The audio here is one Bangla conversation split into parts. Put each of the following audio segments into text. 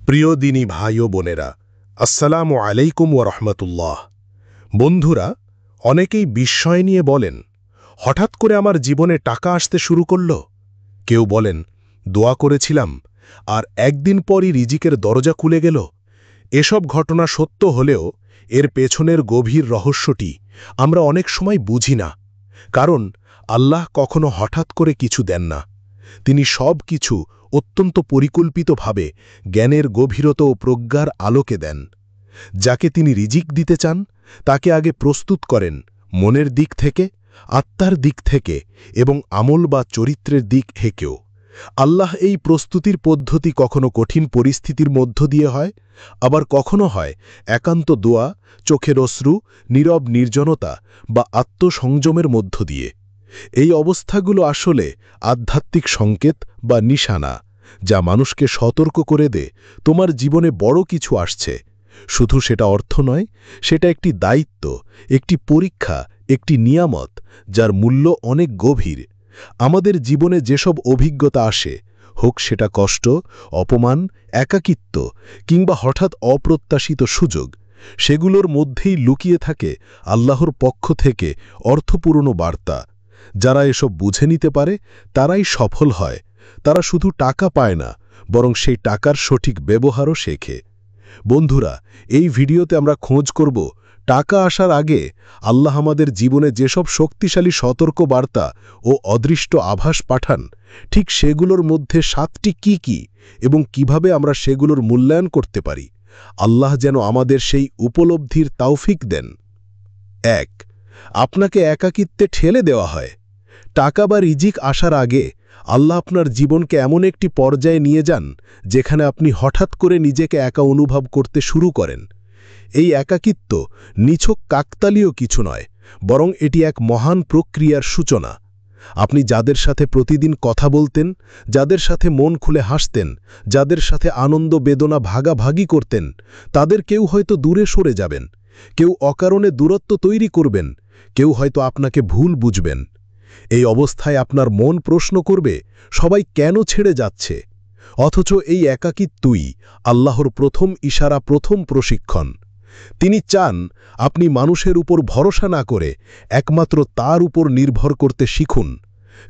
প্রিয় দিনী ভাই ও বোনেরা, আসসালামু আলাইকুম ওয়া রাহমাতুল্লাহ। বন্ধুরা, অনেকেই বিস্ময় নিয়ে বলেন, হঠাৎ করে আমার জীবনে টাকা আসতে শুরু করল। কেউ বলেন, দোয়া করেছিলাম আর একদিন পরই রিজিকের দরজা খুলে গেল। এসব ঘটনা সত্য হলেও এর পেছনের গভীর রহস্যটি আমরা অনেক সময় বুঝি না। কারণ আল্লাহ কখনো হঠাৎ করে কিছু দেন না। তিনি সব কিছু অত্যন্ত পরিকল্পিতভাবে জ্ঞানের গভীরতা ও প্রজ্ঞার আলোকে দেন। যাকে তিনি রিজিক দিতে চান তাকে আগে প্রস্তুত করেন মনের দিক থেকে, আত্মার দিক থেকে এবং আমল বা চরিত্রের দিক থেকেও। আল্লাহ এই প্রস্তুতির পদ্ধতি কখনো কঠিন পরিস্থিতির মধ্য দিয়ে হয়, আবার কখনো হয় একান্ত দোয়া, চোখের অশ্রু, নীরব নির্জনতা বা আত্মসংযমের মধ্য দিয়ে। এই অবস্থাগুলো আসলে আধ্যাত্মিক সংকেত বা নিশানা, যা মানুষকে সতর্ক করে দেয় তোমার জীবনে বড় কিছু আসছে। শুধু সেটা অর্থ নয়, সেটা একটি দায়িত্ব, একটি পরীক্ষা, একটি নিয়ামত, যার মূল্য অনেক গভীর। আমাদের জীবনে যেসব অভিজ্ঞতা আসে, হোক সেটা কষ্ট, অপমান, একাকিত্ব কিংবা হঠাৎ অপ্রত্যাশিত সুযোগ, সেগুলোর মধ্যেই লুকিয়ে থাকে আল্লাহর পক্ষ থেকে অর্থপূর্ণ বার্তা। যারা এসব বুঝে নিতে পারে তারাই সফল হয়। তারা শুধু টাকা পায় না, বরং সেই টাকার সঠিক ব্যবহারও শেখে। বন্ধুরা, এই ভিডিওতে আমরা খোঁজ করব টাকা আসার আগে আল্লাহ আমাদের জীবনে যেসব শক্তিশালী সতর্ক বার্তা ও অদৃষ্ট আভাস পাঠান, ঠিক সেগুলোর মধ্যে 7টি কি এবং কিভাবে আমরা সেগুলোর মূল্যায়ন করতে পারি। আল্লাহ যেন আমাদের সেই উপলব্ধির তৌফিক দেন। 1. আপনাকে একাকিত্বে ঠেলে দেওয়া হয়। টাকা বা রিজিক আসার আগে আল্লাহ আপনার জীবনকে এমন একটি পর্যায়ে নিয়ে যান যেখানে আপনি হঠাৎ করে নিজেকে একা অনুভব করতে শুরু করেন। এই একাকিত্ব নিছক কাকতালীয় কিছু নয়, বরং এটি এক মহান প্রক্রিয়ার সূচনা। আপনি যাদের সাথে প্রতিদিন কথা বলতেন, যাদের সাথে মন খুলে হাসতেন, যাদের সাথে আনন্দ বেদনা ভাগাভাগি করতেন, তাদের কেউ হয়তো দূরে সরে যাবেন, কেউ অকারণে দূরত্ব তৈরি করবেন, কেউ হয়তো আপনাকে ভুল বুঝবেন। এই অবস্থায় আপনার মন প্রশ্ন করবে, সবাই কেন ছেড়ে যাচ্ছে? অথচ এই একাকিত্বই আল্লাহর প্রথম ইশারা, প্রথম প্রশিক্ষণ। তিনি চান আপনি মানুষের উপর ভরসা না করে একমাত্র তার উপর নির্ভর করতে শিখুন।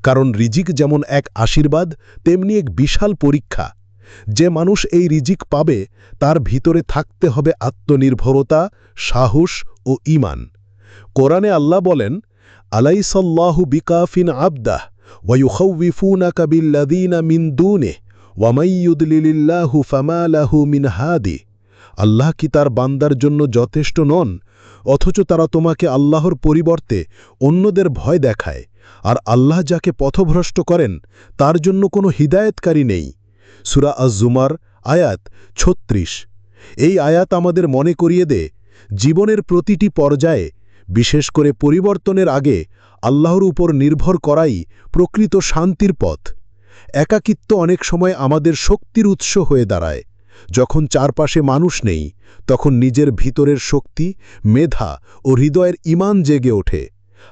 কারণ রিজিক যেমন এক আশীর্বাদ, তেমনি এক বিশাল পরীক্ষা। যে মানুষ এই রিজিক পাবে তার ভিতরে থাকতে হবে আত্মনির্ভরতা, সাহস ও ঈমান। কোরআনে আল্লাহ বলেন, আলাইসাল্লাহু বিকাফিন আবদাহ ওয়া ইউখাউইফুনাকা বিল্লাযীনা মিন দুনিহি ওয়া মান ইউদ্লিলিল্লাহু ফামা লাহু মিন হাদি। আল্লাহ কি তার বান্দার জন্য যথেষ্ট নন? অথচ তারা তোমাকে আল্লাহর পরিবর্তে অন্যদের ভয় দেখায়। আর আল্লাহ যাকে পথভ্রষ্ট করেন তার জন্য কোনো হিদায়েতকারী নেই। সূরা আজ-জুমার আয়াত 36। এই আয়াত আমাদের মনে করিয়ে দেয়, জীবনের প্রতিটি পর্যায়ে, বিশেষ করে পরিবর্তনের আগে, আল্লাহর উপর নির্ভর করাই প্রকৃত শান্তির পথ। একাকিত্ব অনেক সময় আমাদের শক্তির উৎস হয়ে দাঁড়ায়। যখন চারপাশে মানুষ নেই, তখন নিজের ভিতরের শক্তি, মেধা ও হৃদয়ের ঈমান জেগে ওঠে।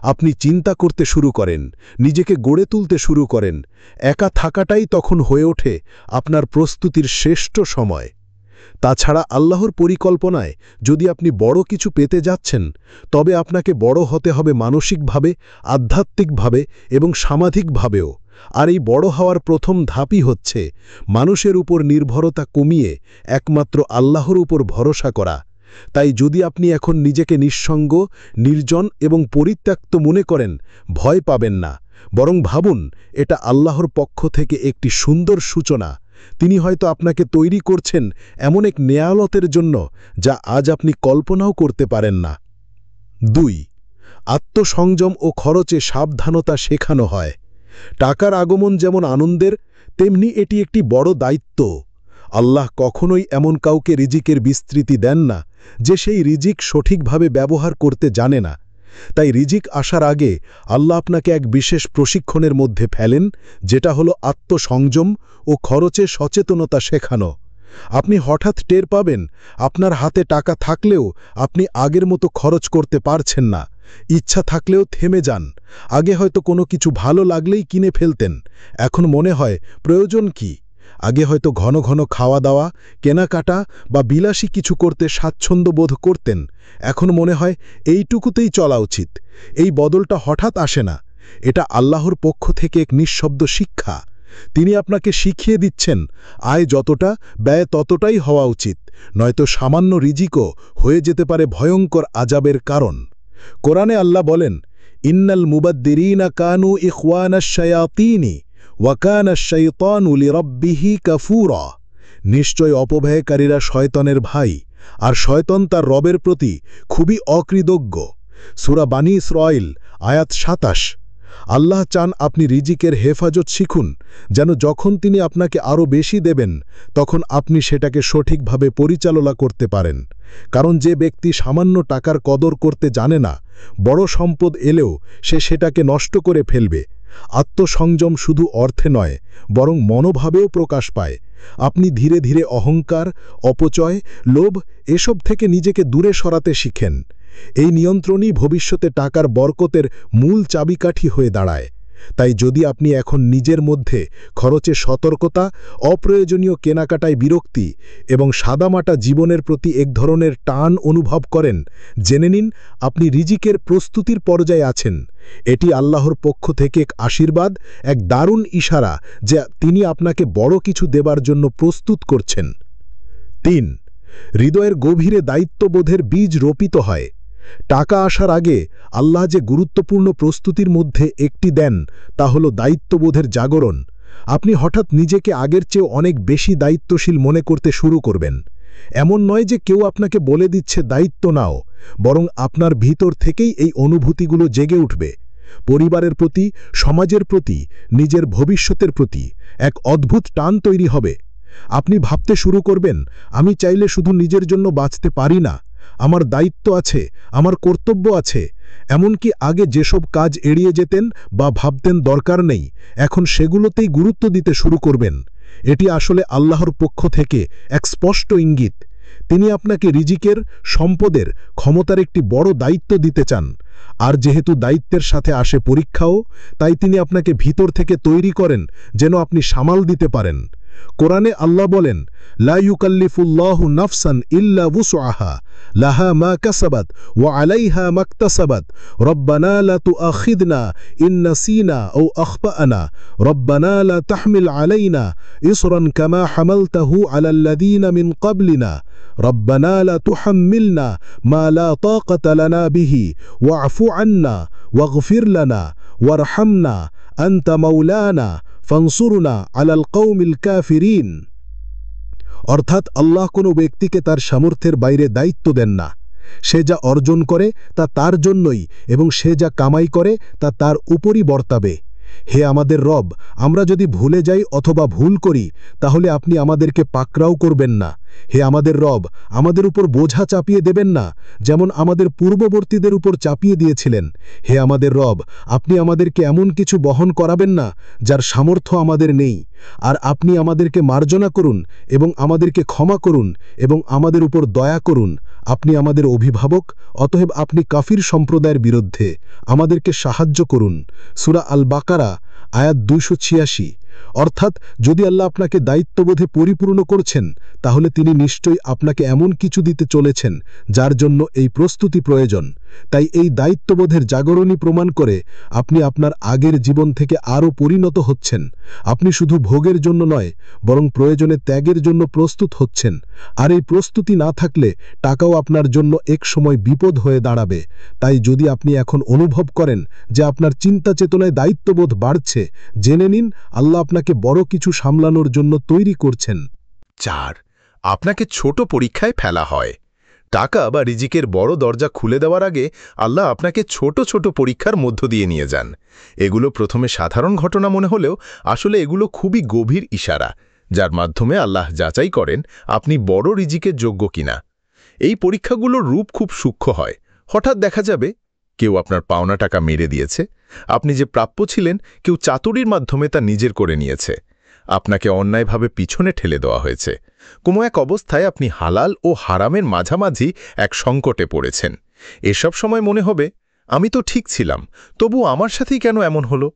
আপনি চিন্তা করতে শুরু করেন, নিজেকে গড়ে তুলতে শুরু করেন। একা থাকাটাই তখন হয়ে ওঠে আপনার প্রস্তুতির শ্রেষ্ঠ সময়। তাছাড়া আল্লাহর পরিকল্পনায় যদি আপনি বড় কিছু পেতে যাচ্ছেন, তবে আপনাকে বড় হতে হবে মানসিকভাবে, আধ্যাত্মিকভাবে এবং সামাজিকভাবেও। আর এই বড় হওয়ার প্রথম ধাপই হচ্ছে মানুষের উপর নির্ভরতা কমিয়ে একমাত্র আল্লাহর উপর ভরসা করা। তাই যদি আপনি এখন নিজেকে নিঃসঙ্গ, নির্জন এবং পরিত্যক্ত মনে করেন, ভয় পাবেন না, বরং ভাবুন এটা আল্লাহর পক্ষ থেকে একটি সুন্দর সূচনা। তিনি হয়তো আপনাকে তৈরি করছেন এমন এক নেয়ামতের জন্য যা আজ আপনি কল্পনাও করতে পারেন না। 2. আত্মসংযম ও খরচে সাবধানতা শেখানো হয়। টাকার আগমন যেমন আনন্দের, তেমনি এটি একটি বড় দায়িত্ব। আল্লাহ কখনোই এমন কাউকে রিজিকের বিস্তৃতি দেন না যে সেই রিজিক সঠিকভাবে ব্যবহার করতে জানে না। তাই রিজিক আসার আগে আল্লাহ আপনাকে এক বিশেষ প্রশিক্ষণের মধ্যে ফেলেন, যেটা হলো আত্মসংযম ও খরচে সচেতনতা শেখানো। আপনি হঠাৎ টের পাবেন আপনার হাতে টাকা থাকলেও আপনি আগের মতো খরচ করতে পারছেন না। ইচ্ছা থাকলেও থেমে যান। আগে হয়তো কোনো কিছু ভালো লাগলেই কিনে ফেলতেন, এখন মনে হয় প্রয়োজন কি? আগে হয়তো ঘন ঘন খাওয়া দাওয়া, কেনাকাটা বা বিলাসী কিছু করতে স্বাচ্ছন্দ্য বোধ করতেন, এখন মনে হয় এইটুকুতেই চলা উচিত। এই বদলটা হঠাৎ আসে না, এটা আল্লাহর পক্ষ থেকে এক নিঃশব্দ শিক্ষা। তিনি আপনাকে শিখিয়ে দিচ্ছেন, আয় যতটা, ব্যয় ততটাই হওয়া উচিত, নয়তো সামান্য রিজিকও হয়ে যেতে পারে ভয়ঙ্কর আযাবের কারণ। কোরআনে আল্লাহ বলেন, ইন্নাল মুবাদ্দিরিনা কানু ইখওয়ানাশ শায়াতিনি ওয়া কানাশ শাইতানু লিরাব্বিহি কাফুরা। নিশ্চয় অপব্যয়কারীরা শয়তানের ভাই, আর শয়তান তার রবের প্রতি খুবই অকৃতজ্ঞ। সূরা বানী ইসরাঈল আয়াত ২৭। আল্লাহ চান আপনি রিজিকের হেফাজত শিখুন, যেন যখন তিনি আপনাকে আরও বেশি দেবেন তখন আপনি সেটাকে সঠিকভাবে পরিচালনা করতে পারেন। কারণ যে ব্যক্তি সামান্য টাকার কদর করতে জানে না, বড় সম্পদ এলেও সে সেটাকে নষ্ট করে ফেলবে। আত্মসংযম শুধু অর্থে নয়, বরং মনোভাবেও প্রকাশ পায়। আপনি ধীরে ধীরে অহংকার, অপচয়, লোভ এসব থেকে নিজেকে দূরে সরাতে শিখেন। এই নিয়ন্ত্রণই ভবিষ্যতে টাকার বরকতের মূল চাবিকাঠি হয়ে দাঁড়ায়। তাই যদি আপনি এখন নিজের মধ্যে খরচে সতর্কতা, অপ্রয়োজনীয় কেনাকাটায় বিরক্তি এবং সাদামাটা জীবনের প্রতি এক ধরনের টান অনুভব করেন, জেনে নিন আপনি রিজিকের প্রস্তুতির পর্যায়ে আছেন। এটি আল্লাহর পক্ষ থেকে এক আশীর্বাদ, এক দারুণ ইশারা যে তিনি আপনাকে বড় কিছু দেবার জন্য প্রস্তুত করছেন। ৩. হৃদয়ের গভীরে দায়িত্ববোধের বীজ রোপিত হয়। টাকা আসার আগে আল্লাহ যে গুরুত্বপূর্ণ প্রস্তুতির মধ্যে একটি দেন, তা হল দায়িত্ববোধের জাগরণ। আপনি হঠাৎ নিজেকে আগের চেয়ে অনেক বেশি দায়িত্বশীল মনে করতে শুরু করবেন। এমন নয় যে কেউ আপনাকে বলে দিচ্ছে দায়িত্ব নাও, বরং আপনার ভিতর থেকেই এই অনুভূতিগুলো জেগে উঠবে। পরিবারের প্রতি, সমাজের প্রতি, নিজের ভবিষ্যতের প্রতি এক অদ্ভুত টান তৈরি হবে। আপনি ভাবতে শুরু করবেন, আমি চাইলে শুধু নিজের জন্য বাঁচতে পারি না, আমার দায়িত্ব আছে, আমার কর্তব্য আছে। এমনকি আগে যেসব কাজ এড়িয়ে যেতেন বা ভাবতেন দরকার নেই, এখন সেগুলোতেই গুরুত্ব দিতে শুরু করবেন। এটি আসলে আল্লাহর পক্ষ থেকে এক স্পষ্ট ইঙ্গিত। তিনি আপনাকে রিজিকের, সম্পদের, ক্ষমতার একটি বড় দায়িত্ব দিতে চান। আর যেহেতু দায়িত্বের সাথে আসে পরীক্ষাও, তাই তিনি আপনাকে ভিতর থেকে তৈরি করেন যেন আপনি সামাল দিতে পারেন। কোরআনে আল্লাহ বলেন, লা ইউকাল্লিফুল্লাহু নাফসান ইল্লা ওয়ুসআহা লাহা মা কাসাবাত ওয়া আলাইহা মাকতাসাবাত রব্বানা লা তুআখিযনা ইন নাসিনা আও আখতানা রব্বানা লা তাহমিল আলাইনা ইসরান কামা হামালতাহু আলাল লাযিনা মিন ক্বাবলিনা রব্বানা লা তুহাম্মিলনা মা লা তাকাতা লানা বিহি ওয়া'ফু আন্না ওয়াগফির লানা ওয়ারহামনা আনতা মাওলানা ফানসুরনা আলাল কওমিল কাফিরিন। অর্থাৎ আল্লাহ কোনো ব্যক্তিকে তার সামর্থ্যের বাইরে দায়িত্ব দেন না। সে যা অর্জন করে তা তার জন্যই, এবং সে যা কামাই করে তা তার উপরই বর্তাবে। হে আমাদের রব, আমরা যদি ভুলে যাই অথবা ভুল করি, তাহলে আপনি আমাদেরকে পাকড়াও করবেন না। হে আমাদের রব, আমাদের উপর বোঝা চাপিয়ে দেবেন না, যেমন আমাদের পূর্ববর্তীদের উপর চাপিয়ে দিয়েছিলেন। হে আমাদের রব, আপনি আমাদেরকে এমন কিছু বহন করাবেন না যার সামর্থ্য আমাদের নেই। আর আপনি আমাদেরকে মার্জনা করুন এবং আমাদেরকে ক্ষমা করুন এবং আমাদের উপর দয়া করুন। আপনি আমাদের অভিভাবক, অতএব আপনি কাফির সম্প্রদায়ের বিরুদ্ধে আমাদেরকে সাহায্য করুন। সূরা আল বাকারা আয়াত ২৮৬। অর্থাৎ যদি আল্লাহ আপনাকে দায়িত্ববোধে পরিপূর্ণ করছেন, তাহলে তিনি নিশ্চয়ই আপনাকে এমন কিছু দিতে চলেছেন যার জন্য এই প্রস্তুতি প্রয়োজন। তাই এই দায়িত্ববোধের জাগরণই প্রমাণ করে আপনি আপনার আগের জীবন থেকে আরও পরিণত হচ্ছেন। আপনি শুধু ভোগের জন্য নয়, বরং প্রয়োজনে ত্যাগের জন্য প্রস্তুত হচ্ছেন। আর এই প্রস্তুতি না থাকলে টাকাও আপনার জন্য এক সময় বিপদ হয়ে দাঁড়াবে। তাই যদি আপনি এখন অনুভব করেন যে আপনার চিন্তা চেতনায় দায়িত্ববোধ বাড়ছে, জেনে নিন আল্লাহ আপনাকে বড় কিছু সামলানোর জন্য তৈরি করছেন। ৪. আপনাকে ছোট পরীক্ষায় ফেলা হয়। টাকা বা রিজিকের বড় দরজা খুলে দেওয়ার আগে আল্লাহ আপনাকে ছোট ছোট পরীক্ষার মধ্য দিয়ে নিয়ে যান। এগুলো প্রথমে সাধারণ ঘটনা মনে হলেও আসলে এগুলো খুবই গভীর ইশারা, যার মাধ্যমে আল্লাহ যাচাই করেন আপনি বড় রিজিকের যোগ্য কিনা। এই পরীক্ষাগুলোর রূপ খুব সূক্ষ্ম হয়। হঠাৎ দেখা যাবে কেউ আপনার পাওনা টাকা মেরে দিয়েছে, আপনি যে প্রাপ্য ছিলেন কেউ চাতুরির মাধ্যমে তা নিজের করে নিয়েছে, আপনাকে অন্যায়ভাবে পিছনে ঠেলে দেওয়া হয়েছে। কোনো এক অবস্থায় আপনি হালাল ও হারামের মাঝামাঝি এক সংকটে পড়েছেন। এসব সময় মনে হবে, আমি তো ঠিক ছিলাম, তবু আমার সাথেই কেন এমন হলো?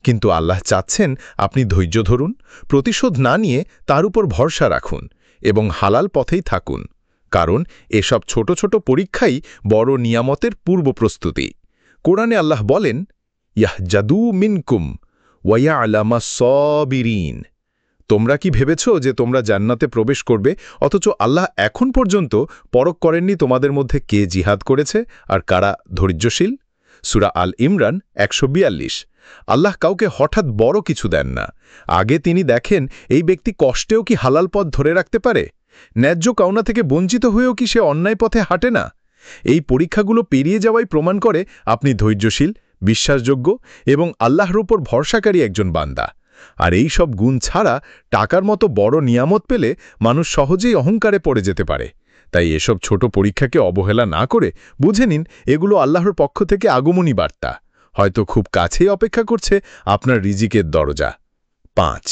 কিন্তু আল্লাহ চাচ্ছেন আপনি ধৈর্য ধরুন, প্রতিশোধ না নিয়ে তার উপর ভরসা রাখুন এবং হালাল পথেই থাকুন, কারণ এসব ছোট ছোট পরীক্ষাই বড় নিয়ামতের পূর্ব প্রস্তুতি। কোরআনে আল্লাহ বলেন, ইয়াহজাদু মিনকুম ওয়া আলামা সবিরিন। তোমরা কি ভেবেছ যে তোমরা জান্নাতে প্রবেশ করবে, অথচ আল্লাহ এখন পর্যন্ত পরখ করেননি তোমাদের মধ্যে কে জিহাদ করেছে আর কারা ধৈর্যশীল? সূরা আল ইমরান 142। আল্লাহ কাউকে হঠাৎ বড় কিছু দেন না, আগে তিনি দেখেন এই ব্যক্তি কষ্টেও কি হালাল পথ ধরে রাখতে পারে, ন্যায্য কাউনা থেকে বঞ্চিত হয়েও কি সে অন্যায় পথে হাঁটে না। এই পরীক্ষাগুলো পেরিয়ে যাওয়াই প্রমাণ করে আপনি ধৈর্যশীল, বিশ্বাসযোগ্য এবং আল্লাহর উপর ভরসাকারী একজন বান্দা। আর এই সব গুণ ছাড়া টাকার মতো বড় নিয়ামত পেলে মানুষ সহজেই অহংকারে পড়ে যেতে পারে। তাই এসব ছোট পরীক্ষাকে অবহেলা না করে বুঝে নিন এগুলো আল্লাহর পক্ষ থেকে আগমনী বার্তা, হয়তো খুব কাছেই অপেক্ষা করছে আপনার রিজিকের দরজা। 5.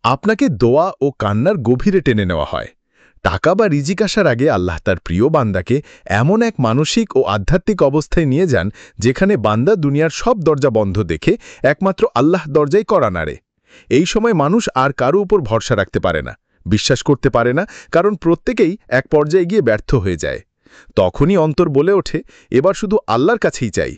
আপনাকে দোয়া ও কান্নার গভীরে টেনে নেওয়া হয়। টাকা বা রিজিক আসার আগে আল্লাহ তার প্রিয় বান্দাকে এমন এক মানসিক ও আধ্যাত্মিক অবস্থায় নিয়ে যান যেখানে বান্দা দুনিয়ার সব দরজা বন্ধ দেখে একমাত্র আল্লাহ দরজাই কড়া নাড়ে। এই সময় মানুষ আর কারো উপর ভরসা রাখতে পারে না, বিশ্বাস করতে পারে না, কারণ প্রত্যেকেই এক পর্যায়ে গিয়ে ব্যর্থ হয়ে যায়। তখনই অন্তর বলে ওঠে, এবার শুধু আল্লাহর কাছেই চাই।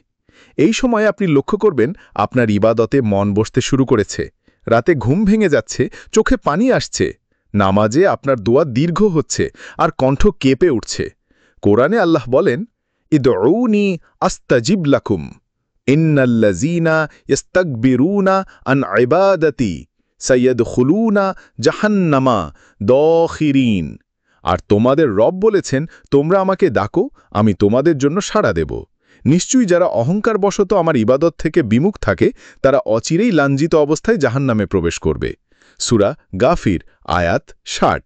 এই সময় আপনি লক্ষ্য করবেন আপনার ইবাদতে মন বসতে শুরু করেছে, রাতে ঘুম ভেঙে যাচ্ছে, চোখে পানি আসছে, নামাজে আপনার দোয়া দীর্ঘ হচ্ছে আর কণ্ঠ কেঁপে উঠছে। কোরআনে আল্লাহ বলেন, ইদউনি আস্তাজিব লাকুম ইন্নাল্লাযীনা ইস্তাকবিরুনা আন ইবাদাতি সাইয়াদখুলুনা জাহান্নামা দাখিরিন। আর তোমাদের রব বলেছেন, তোমরা আমাকে ডাকো, আমি তোমাদের জন্য সাড়া দেব। নিশ্চয়ই যারা অহংকারবশত আমার ইবাদত থেকে বিমুখ থাকে তারা অচিরেই লাঞ্ছিত অবস্থায় জাহান্নামে প্রবেশ করবে। সূরা গাফির আয়াত 60।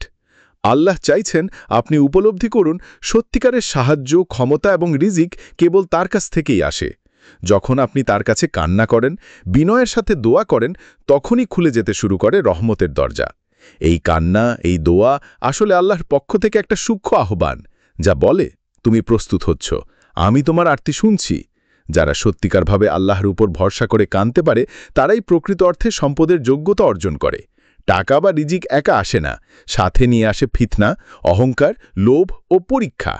আল্লাহ চাইছেন আপনি উপলব্ধি করুন সত্যিকারের সাহায্য, ক্ষমতা এবং রিজিক কেবল তার কাছ থেকেই আসে। যখন আপনি তার কাছে কান্না করেন, বিনয়ের সাথে দোয়া করেন, তখনই খুলে যেতে শুরু করে রহমতের দরজা। এই কান্না, এই দোয়া আসলে আল্লাহর পক্ষ থেকে একটা সূক্ষ্ম আহ্বান, যা বলে, তুমি প্রস্তুত হচ্ছ, আমি তোমার আরতি শুনছি। যারা সত্যিকারভাবে আল্লাহর উপর ভরসা করে কাঁদতে পারে তারাই প্রকৃত অর্থে সম্পদের যোগ্যতা অর্জন করে। টাকা বা রিজিক একা আসে না, সাথে নিয়ে আসে ফিতনা, অহংকার, লোভ ও পরীক্ষা।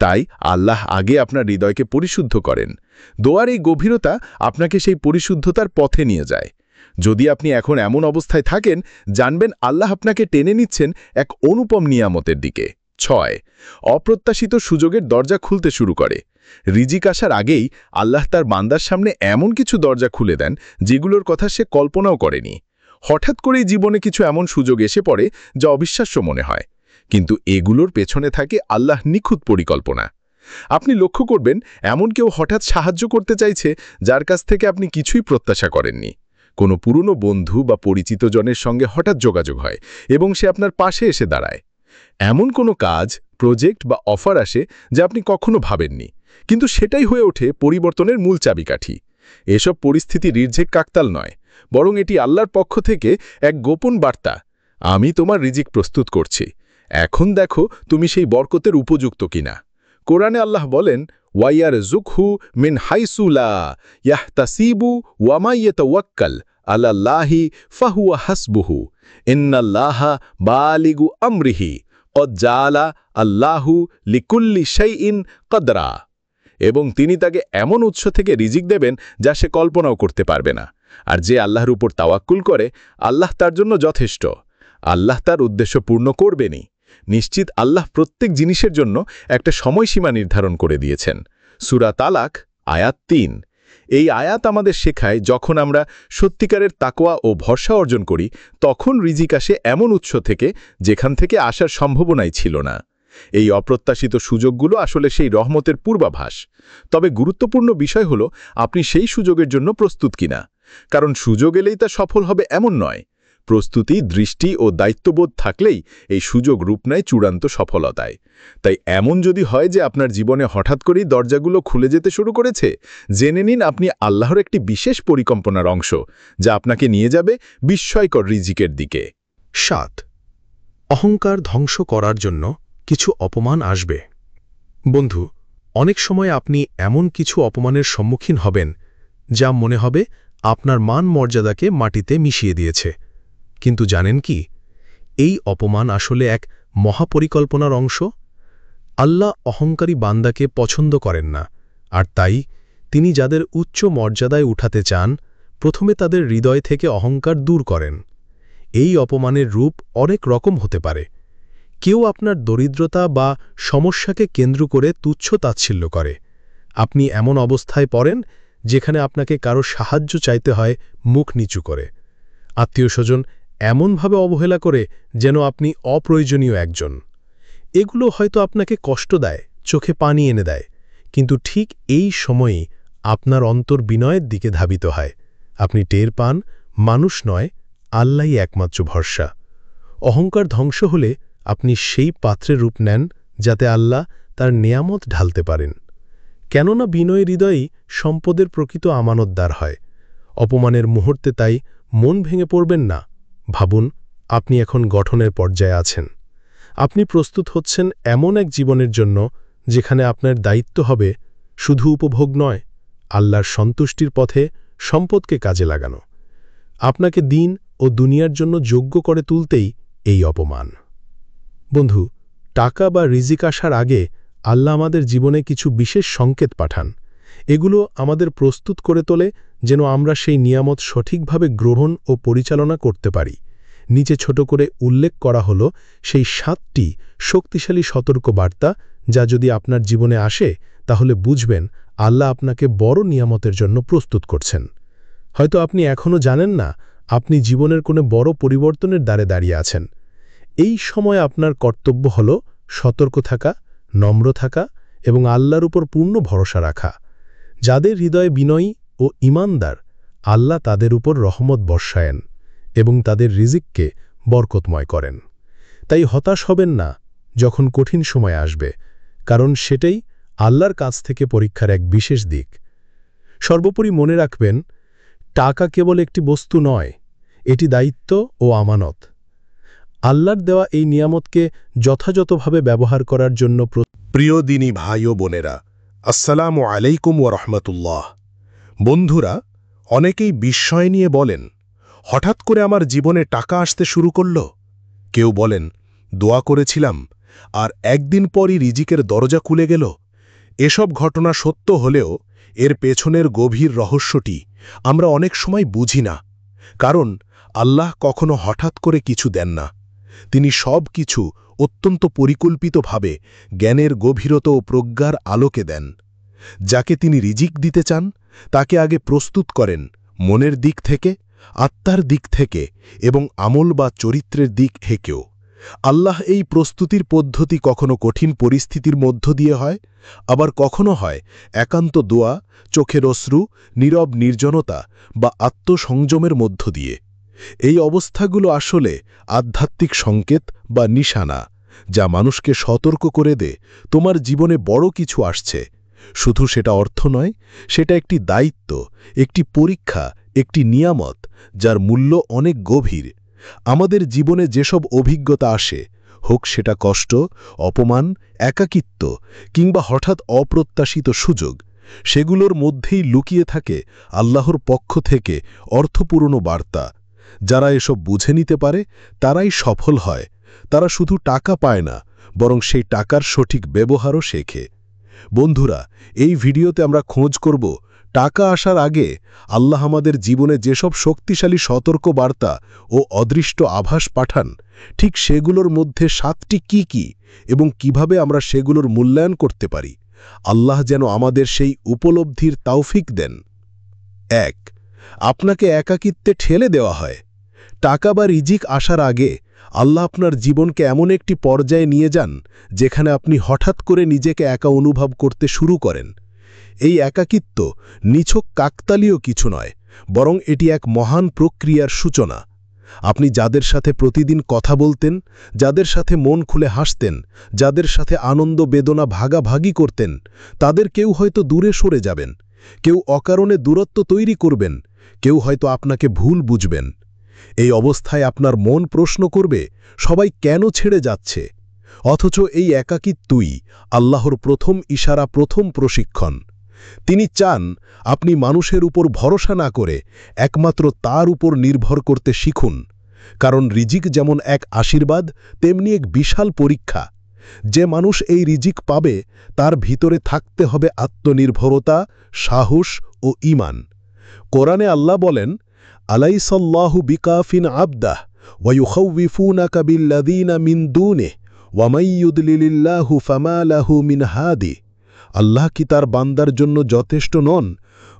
তাই আল্লাহ আগে আপনার হৃদয়কে পরিশুদ্ধ করেন। দোয়ার এই গভীরতা আপনাকে সেই পরিশুদ্ধতার পথে নিয়ে যায়। যদি আপনি এখন এমন অবস্থায় থাকেন, জানবেন আল্লাহ আপনাকে টেনে নিচ্ছেন এক অনুপম নিয়ামতের দিকে। 6. অপ্রত্যাশিত সুযোগের দরজা খুলতে শুরু করে। রিজিক আসার আগেই আল্লাহ তার বান্দার সামনে এমন কিছু দরজা খুলে দেন যেগুলোর কথা সে কল্পনাও করেনি। হঠাৎ করেই জীবনে কিছু এমন সুযোগ এসে পড়ে যা অবিশ্বাস্য মনে হয়, কিন্তু এগুলোর পেছনে থাকে আল্লাহ নিখুঁত পরিকল্পনা। আপনি লক্ষ্য করবেন এমন কেউ হঠাৎ সাহায্য করতে চাইছে যার কাছ থেকে আপনি কিছুই প্রত্যাশা করেননি। কোনো পুরনো বন্ধু বা পরিচিত জনের সঙ্গে হঠাৎ যোগাযোগ হয় এবং সে আপনার পাশে এসে দাঁড়ায়। এমন কোনো কাজ, প্রজেক্ট বা অফার আসে যা আপনি কখনো ভাবেননি, কিন্তু সেটাই হয়ে ওঠে পরিবর্তনের মূল চাবিকাঠি। এসব পরিস্থিতি রির্ঝেক কাকতাল নয়, বরং এটি আল্লাহর পক্ষ থেকে এক গোপন বার্তা, আমি তোমার রিজিক প্রস্তুত করছি, এখন দেখো তুমি সেই বরকতের উপযুক্ত কিনা। কোরআনে আল্লাহ বলেন, ওয়াইয়ারযুকহু মিন হাইসু লা ইয়াহতাসিবু ওয়া মা ইয়াতাওয়াক্কাল আলাল্লাহি ফাহুয়া হাসবুহু ইন্নাল্লাহা বালিগু আমরিহি ক্বাদ জাআলা আল্লাহু লিকুল্লি শাইইন কদরা। এবং তিনি তাকে এমন উৎস থেকে রিজিক দেবেন যা সে কল্পনাও করতে পারবে না। আর যে আল্লাহর উপর তাওয়াক্কুল করে, আল্লাহ তার জন্য যথেষ্ট। আল্লাহ তার উদ্দেশ্য পূর্ণ করবেনই। নিশ্চিত আল্লাহ প্রত্যেক জিনিসের জন্য একটা সময়সীমা নির্ধারণ করে দিয়েছেন। সূরা তালাক আয়াত 3। এই আয়াত আমাদের শেখায় যখন আমরা সত্যিকারের তাকওয়া ও ভরসা অর্জন করি, তখন রিজিক আসে এমন উৎস থেকে যেখান থেকে আসার সম্ভাবনাই ছিল না। এই অপ্রত্যাশিত সুযোগগুলো আসলে সেই রহমতের পূর্বাভাস। তবে গুরুত্বপূর্ণ বিষয় হল আপনি সেই সুযোগের জন্য প্রস্তুত কিনা, কারণ সুযোগ এলেই তা সফল হবে এমন নয়। প্রস্তুতি, দৃষ্টি ও দায়িত্ববোধ থাকলেই এই সুযোগ রূপ নেয় চূড়ান্ত সফলতায়। তাই এমন যদি হয় যে আপনার জীবনে হঠাৎ করেই দরজাগুলো খুলে যেতে শুরু করেছে, জেনে নিন আপনি আল্লাহর একটি বিশেষ পরিকল্পনার অংশ, যা আপনাকে নিয়ে যাবে বিস্ময়কর রিজিকের দিকে। 7. অহংকার ধ্বংস করার জন্য কিছু অপমান আসবে। বন্ধু, অনেক সময় আপনি এমন কিছু অপমানের সম্মুখীন হবেন যা মনে হবে আপনার মান মর্যাদাকে মাটিতে মিশিয়ে দিয়েছে। কিন্তু জানেন কি, এই অপমান আসলে এক মহাপরিকল্পনার অংশ। আল্লাহ অহংকারী বান্দাকে পছন্দ করেন না, আর তাই তিনি যাদের উচ্চ মর্যাদায় উঠাতে চান, প্রথমে তাদের হৃদয় থেকে অহংকার দূর করেন। এই অপমানের রূপ অনেক রকম হতে পারে। কেউ আপনার দরিদ্রতা বা সমস্যাকে কেন্দ্র করে তুচ্ছ তাচ্ছিল্য করে। আপনি এমন অবস্থায় পড়েন যেখানে আপনাকে কারো সাহায্য চাইতে হয় মুখ নিচু করে। আত্মীয়স্বজন এমনভাবে অবহেলা করে যেন আপনি অপ্রয়োজনীয় একজন। এগুলো হয়তো আপনাকে কষ্ট দেয়, চোখে পানি এনে দেয়, কিন্তু ঠিক এই সময়েই আপনার অন্তর বিনয়ের দিকে ধাবিত হয়। আপনি টের পান, মানুষ নয়, আল্লাহই একমাত্র ভরসা। অহংকার ধ্বংস হলে আপনি সেই পাত্রের রূপ নেন যাতে আল্লাহ তার নেয়ামত ঢালতে পারেন। কেননা বিনয় হৃদয়ই সম্পদের প্রকৃত আমানতদার হয়। অপমানের মুহূর্তে তাই মন ভেঙে পড়বেন না। ভাবুন, আপনি এখন গঠনের পর্যায়ে আছেন। আপনি প্রস্তুত হচ্ছেন এমন এক জীবনের জন্য যেখানে আপনার দায়িত্ব হবে শুধু উপভোগ নয়, আল্লাহর সন্তুষ্টির পথে সম্পদকে কাজে লাগানো। আপনাকে দিন ও দুনিয়ার জন্য যোগ্য করে তুলতেই এই অপমান। বন্ধু, টাকা বা রিজিক আসার আগে আল্লাহ আমাদের জীবনে কিছু বিশেষ সংকেত পাঠান। এগুলো আমাদের প্রস্তুত করে তোলে যেন আমরা সেই নিয়ামত সঠিকভাবে গ্রহণ ও পরিচালনা করতে পারি। নিচে ছোট করে উল্লেখ করা হলো সেই 7টি শক্তিশালী সতর্ক বার্তা, যা যদি আপনার জীবনে আসে তাহলে বুঝবেন আল্লাহ আপনাকে বড় নিয়ামতের জন্য প্রস্তুত করছেন। হয়তো আপনি এখনও জানেন না আপনি জীবনের কোনো বড় পরিবর্তনের দ্বারে দাঁড়িয়ে আছেন। এই সময় আপনার কর্তব্য হল সতর্ক থাকা, নম্র থাকা এবং আল্লাহর উপর পূর্ণ ভরসা রাখা। যাদের হৃদয়ে বিনয়ী ও ঈমানদার, আল্লাহ তাদের উপর রহমত বর্ষায়েন এবং তাদের রিজিককে বরকতময় করেন। তাই হতাশ হবেন না যখন কঠিন সময় আসবে, কারণ সেটাই আল্লাহর কাছ থেকে পরীক্ষার এক বিশেষ দিক। সর্বোপরি মনে রাখবেন, টাকা কেবল একটি বস্তু নয়, এটি দায়িত্ব ও আমানত। আল্লাহর দেওয়া এই নিয়ামতকে যথাযথভাবে ব্যবহার করার জন্য প্রিয় দিনী ভাই ও বোনেরা, আসসালামু আলাইকুম ওয়া রাহমাতুল্লাহ। বন্ধুরা, অনেকেই বিস্ময় নিয়ে বলেন, হঠাৎ করে আমার জীবনে টাকা আসতে শুরু করল। কেউ বলেন, দোয়া করেছিলাম আর একদিন পরই রিজিকের দরজা খুলে গেল। এসব ঘটনা সত্য হলেও এর পেছনের গভীর রহস্যটি আমরা অনেক সময় বুঝি না। কারণ আল্লাহ কখনো হঠাৎ করে কিছু দেন না। তিনি সব কিছু অত্যন্ত পরিকল্পিতভাবে জ্ঞানের গভীরতা ও প্রজ্ঞার আলোকে দেন। যাকে তিনি রিজিক দিতে চান তাকে আগে প্রস্তুত করেন মনের দিক থেকে, আত্মার দিক থেকে এবং আমল বা চরিত্রের দিক থেকেও। আল্লাহ এই প্রস্তুতির পদ্ধতি কখনো কঠিন পরিস্থিতির মধ্য দিয়ে হয়, আবার কখনো হয় একান্ত দোয়া, চোখের অশ্রু, নীরব নির্জনতা বা আত্মসংযমের মধ্য দিয়ে। এই অবস্থাগুলো আসলে আধ্যাত্মিক সংকেত বা নিশানা, যা মানুষকে সতর্ক করে দেয় তোমার জীবনে বড় কিছু আসছে। শুধু সেটা অর্থ নয়, সেটা একটি দায়িত্ব, একটি পরীক্ষা, একটি নিয়ামত, যার মূল্য অনেক গভীর। আমাদের জীবনে যেসব অভিজ্ঞতা আসে, হোক সেটা কষ্ট, অপমান, একাকিত্ব কিংবা হঠাৎ অপ্রত্যাশিত সুযোগ, সেগুলোর মধ্যেই লুকিয়ে থাকে আল্লাহর পক্ষ থেকে অর্থপূর্ণ বার্তা। যারা এসব বুঝে নিতে পারে তারাই সফল হয়। তারা শুধু টাকা পায় না, বরং সেই টাকার সঠিক ব্যবহারও শেখে। বন্ধুরা, এই ভিডিওতে আমরা খোঁজ করব টাকা আসার আগে আল্লাহ আমাদের জীবনে যেসব শক্তিশালী সতর্ক বার্তা ও অদৃষ্ট আভাস পাঠান, ঠিক সেগুলোর মধ্যে 7টি কি এবং কিভাবে আমরা সেগুলোর মূল্যায়ন করতে পারি। আল্লাহ যেন আমাদের সেই উপলব্ধির তৌফিক দেন। 1. আপনাকে একাকিত্বে ঠেলে দেওয়া হয়। টাকা বা রিজিক আসার আগে আল্লাহ আপনার জীবনকে এমন একটি পর্যায়ে নিয়ে যান যেখানে আপনি হঠাৎ করে নিজেকে একা অনুভব করতে শুরু করেন। এই একাকিত্ব নিছক কাকতালীয় কিছু নয়, বরং এটি এক মহান প্রক্রিয়ার সূচনা। আপনি যাদের সাথে প্রতিদিন কথা বলতেন, যাদের সাথে মন খুলে হাসতেন, যাদের সাথে আনন্দ বেদনা ভাগাভাগি করতেন, তাদের কেউ হয়তো দূরে সরে যাবেন, কেউ অকারণে দূরত্ব তৈরি করবেন, কেউ হয়তো আপনাকে ভুল বুঝবেন। এই অবস্থায় আপনার মন প্রশ্ন করবে, সবাই কেন ছেড়ে যাচ্ছে? অথচ এই একাকিত্বই আল্লাহর প্রথম ইশারা, প্রথম প্রশিক্ষণ। তিনি চান আপনি মানুষের উপর ভরসা না করে একমাত্র তার উপর নির্ভর করতে শিখুন, কারণ রিজিক যেমন এক আশীর্বাদ তেমনি এক বিশাল পরীক্ষা। যে মানুষ এই রিজিক পাবে তার ভিতরে থাকতে হবে আত্মনির্ভরতা, সাহস ও ঈমান। কোরআনে আল্লাহ বলেন, আলাইসাল্লাহু বিকাফিন আবদাহ ওয়ায়ুখাউফুনাকা বিল্লাযীনা মিন দুনিহি ওয়া মান ইউদলিলিল্লাহু ফামা লাহু মিন হাদি। আল্লাহ কি তার বান্দার জন্য যথেষ্ট নন,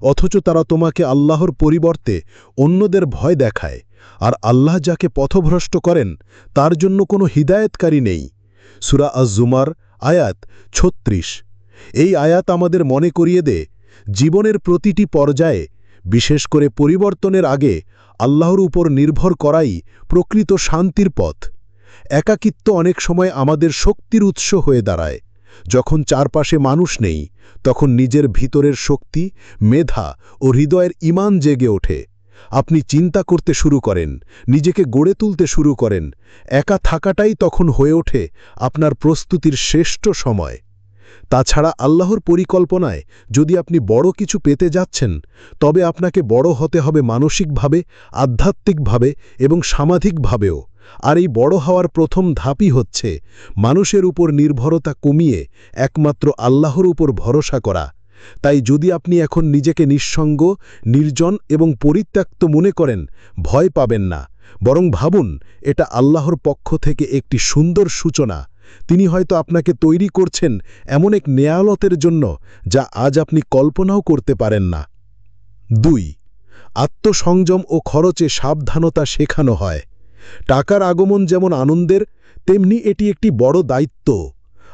অথচ তারা তোমাকে আল্লাহর পরিবর্তে অন্যদের ভয় দেখায়, আর আল্লাহ যাকে পথভ্রষ্ট করেন তার জন্য কোনো হিদায়েতকারী নেই। সূরা আজ-জুমার আয়াত ৩৬। এই আয়াত আমাদের মনে করিয়ে দেয়, জীবনের প্রতিটি পর্যায়ে, বিশেষ করে পরিবর্তনের আগে, আল্লাহর উপর নির্ভর করাই প্রকৃত শান্তির পথ। একাকিত্ব অনেক সময় আমাদের শক্তির উৎস হয়ে দাঁড়ায়। যখন চারপাশে মানুষ নেই, তখন নিজের ভিতরের শক্তি, মেধা ও হৃদয়ের ঈমান জেগে ওঠে। আপনি চিন্তা করতে শুরু করেন, নিজেকে গড়ে তুলতে শুরু করেন। একা থাকাটাই তখন হয়ে ওঠে আপনার প্রস্তুতির শ্রেষ্ঠ সময়। তাছাড়া আল্লাহর পরিকল্পনায় যদি আপনি বড় কিছু পেতে যাচ্ছেন, তবে আপনাকে বড় হতে হবে মানসিকভাবে, আধ্যাত্মিকভাবে এবং সামাজিকভাবেও। আর এই বড় হওয়ার প্রথম ধাপই হচ্ছে মানুষের উপর নির্ভরতা কমিয়ে একমাত্র আল্লাহর উপর ভরসা করা। তাই যদি আপনি এখন নিজেকে নিঃসঙ্গ, নির্জন এবং পরিত্যক্ত মনে করেন, ভয় পাবেন না, বরং ভাবুন এটা আল্লাহর পক্ষ থেকে একটি সুন্দর সূচনা। তিনি হয়তো আপনাকে তৈরি করছেন এমন এক নেয়ামতের জন্য যা আজ আপনি কল্পনাও করতে পারেন না। ২. আত্মসংযম ও খরচে সাবধানতা শেখানো হয়। টাকার আগমন যেমন আনন্দের, তেমনি এটি একটি বড় দায়িত্ব।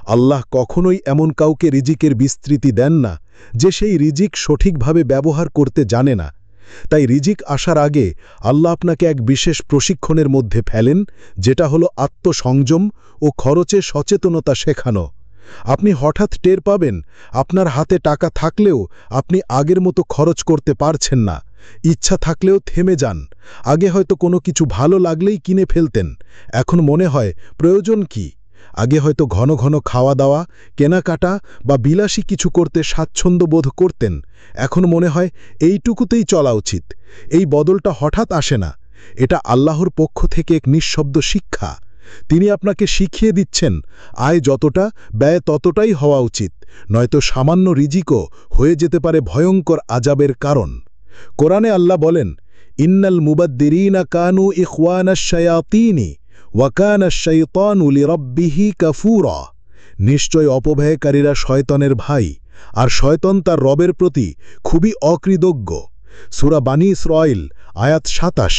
আল্লাহ কখনোই এমন কাউকে রিজিকের বিস্তৃতি দেন না যে সেই রিজিক সঠিকভাবে ব্যবহার করতে জানে না। তাই রিজিক আসার আগে আল্লাহ আপনাকে এক বিশেষ প্রশিক্ষণের মধ্যে ফেলেন, যেটা হলো আত্মসংযম ও খরচে সচেতনতা শেখানো। আপনি হঠাৎ টের পাবেন আপনার হাতে টাকা থাকলেও আপনি আগের মতো খরচ করতে পারছেন না। ইচ্ছা থাকলেও থেমে যান। আগে হয়তো কোনো কিছু ভালো লাগলেই কিনে ফেলতেন, এখন মনে হয় প্রয়োজন কি। আগে হয়তো ঘন ঘন খাওয়া দাওয়া, কেনাকাটা বা বিলাসী কিছু করতে স্বাচ্ছন্দ্য বোধ করতেন, এখন মনে হয় এইটুকুতেই চলা উচিত। এই বদলটা হঠাৎ আসে না, এটা আল্লাহর পক্ষ থেকে এক নিঃশব্দ শিক্ষা। তিনি আপনাকে শিখিয়ে দিচ্ছেন আয় যতটা, ব্যয় ততটাই হওয়া উচিত, নয়তো সামান্য রিজিকও হয়ে যেতে পারে ভয়ঙ্কর আযাবের কারণ। কোরআনে আল্লাহ বলেন, ইন্নাল মুবাদ্দিরিনা কানু ইখওয়ানাশ শায়াতিনি ওয়া কানাশ শাইতানু লিরাব্বিহি কাফুরা। নিশ্চয় অপব্যয়কারীরা শয়তানের ভাই, আর শয়তান তার রবের প্রতি খুবই অকৃতজ্ঞ। সূরা বানী ইসরাঈল আয়াত ২৭।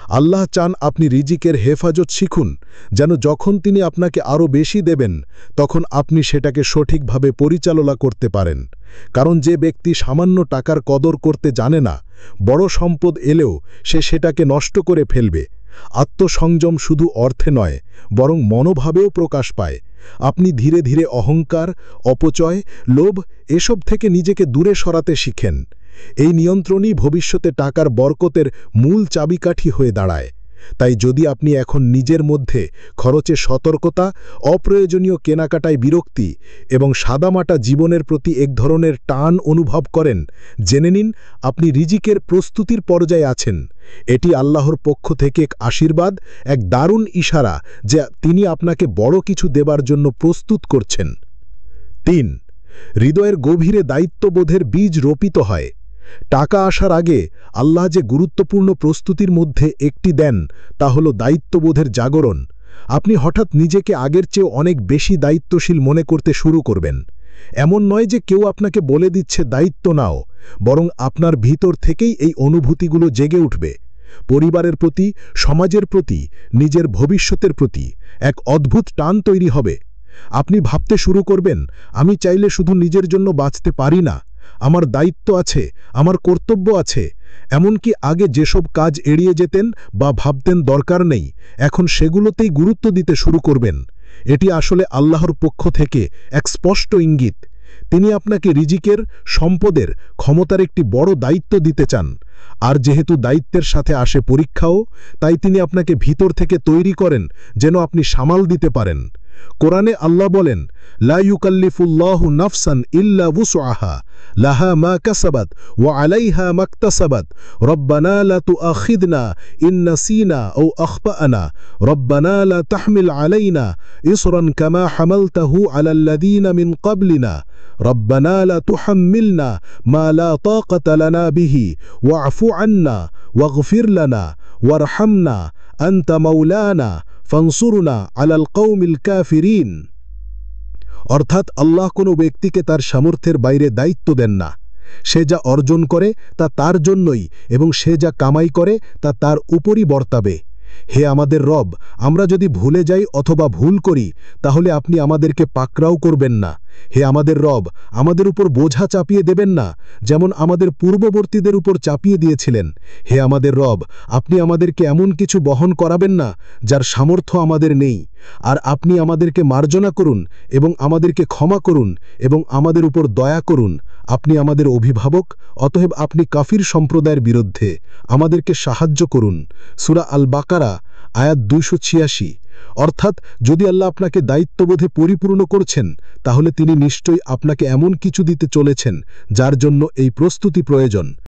আল্লাহ চান আপনি রিজিকের হেফাজত শিখুন, যেন যখন তিনি আপনাকে আরও বেশি দেবেন তখন আপনি সেটাকে সঠিকভাবে পরিচালনা করতে পারেন। কারণ যে ব্যক্তি সামান্য টাকার কদর করতে জানে না, বড় সম্পদ এলেও সে সেটাকে নষ্ট করে ফেলবে। আত্মসংযম শুধু অর্থে নয়, বরং মনোভাবেও প্রকাশ পায়। আপনি ধীরে ধীরে অহংকার, অপচয়, লোভ এসব থেকে নিজেকে দূরে সরাতে শিখেন। এই নিয়ন্ত্রণই ভবিষ্যতে টাকার বরকতের মূল চাবিকাঠি হয়ে দাঁড়ায়। তাই যদি আপনি এখন নিজের মধ্যে খরচে সতর্কতা, অপ্রয়োজনীয় কেনাকাটায় বিরক্তি এবং সাদামাটা জীবনের প্রতি এক ধরনের টান অনুভব করেন, জেনে নিন আপনি রিজিকের প্রস্তুতির পর্যায়ে আছেন। এটি আল্লাহর পক্ষ থেকে এক আশীর্বাদ, এক দারুণ ইশারা যে তিনি আপনাকে বড় কিছু দেবার জন্য প্রস্তুত করছেন। ৩. হৃদয়ের গভীরে দায়িত্ববোধের বীজ রোপিত হয়। টাকা আসার আগে আল্লাহ যে গুরুত্বপূর্ণ প্রস্তুতির মধ্যে একটি দেন, তা হল দায়িত্ববোধের জাগরণ। আপনি হঠাৎ নিজেকে আগের চেয়ে অনেক বেশি দায়িত্বশীল মনে করতে শুরু করবেন। এমন নয় যে কেউ আপনাকে বলে দিচ্ছে দায়িত্ব নাও, বরং আপনার ভিতর থেকেই এই অনুভূতিগুলো জেগে উঠবে। পরিবারের প্রতি, সমাজের প্রতি, নিজের ভবিষ্যতের প্রতি এক অদ্ভুত টান তৈরি হবে। আপনি ভাবতে শুরু করবেন, আমি চাইলে শুধু নিজের জন্য বাঁচতে পারি না, আমার দায়িত্ব আছে, আমার কর্তব্য আছে। এমনকি আগে যেসব কাজ এড়িয়ে যেতেন বা ভাবতেন দরকার নেই, এখন সেগুলোতেই গুরুত্ব দিতে শুরু করবেন। এটি আসলে আল্লাহর পক্ষ থেকে এক স্পষ্ট ইঙ্গিত। তিনি আপনাকে রিজিকের, সম্পদের, ক্ষমতার একটি বড় দায়িত্ব দিতে চান। আর যেহেতু দায়িত্বের সাথে আসে পরীক্ষাও, তাই তিনি আপনাকে ভিতর থেকে তৈরি করেন যেন আপনি সামাল দিতে পারেন। কোরআনে আল্লাহ বলেন, লা ইউকাল্লিফুল্লাহু নাফসান ইল্লা ওয়ুসআহা লাহা মা কাসাবাত ওয়া আলাইহা মাকতাসাবাত রব্বানা লা তুআখিযনা ইন নাসিনা আও আখতাআনা রব্বানা লা তাহমিল আলাইনা ইসরান কামা হামালতাহু আলাল লাযীনা মিন ক্বাবলিনা রব্বানা লা তুহাম্মিলনা মা লা তাকাতা লানা বিহি ওয়া'ফু আন্না ওয়াগফির লানা ওয়ারহামনা আনতা মাওলানা ফানসুরনা আলাল কওমিল কাফিরিন। অর্থাৎ আল্লাহ কোনো ব্যক্তিকে তার সামর্থ্যের বাইরে দায়িত্ব দেন না। সে যা অর্জন করে তা তার জন্যই এবং সে যা কামাই করে তা তার উপরই বর্তাবে। হে আমাদের রব, আমরা যদি ভুলে যাই অথবা ভুল করি তাহলে আপনি আমাদেরকে পাকড়াও করবেন না। হে আমাদের রব, আমাদের উপর বোঝা চাপিয়ে দেবেন না, যেমন আমাদের পূর্ববর্তীদের উপর চাপিয়ে দিয়েছিলেন। হে আমাদের রব, আপনি আমাদেরকে এমন কিছু বহন করাবেন না যার সামর্থ্য আমাদের নেই। আর আপনি আমাদেরকে মার্জনা করুন এবং আমাদেরকে ক্ষমা করুন এবং আমাদের উপর দয়া করুন। আপনি আমাদের অভিভাবক, অতএব আপনি কাফির সম্প্রদায়ের বিরুদ্ধে আমাদেরকে সাহায্য করুন। সূরা আল বাকারা আয়াত 286। অর্থাৎ যদি আল্লাহ আপনাকে দায়িত্ববোধে পরিপূর্ণ করছেন তাহলে তিনি নিশ্চয়ই আপনাকে এমন কিছু দিতে চলেছেন যার জন্য এই প্রস্তুতি প্রয়োজন।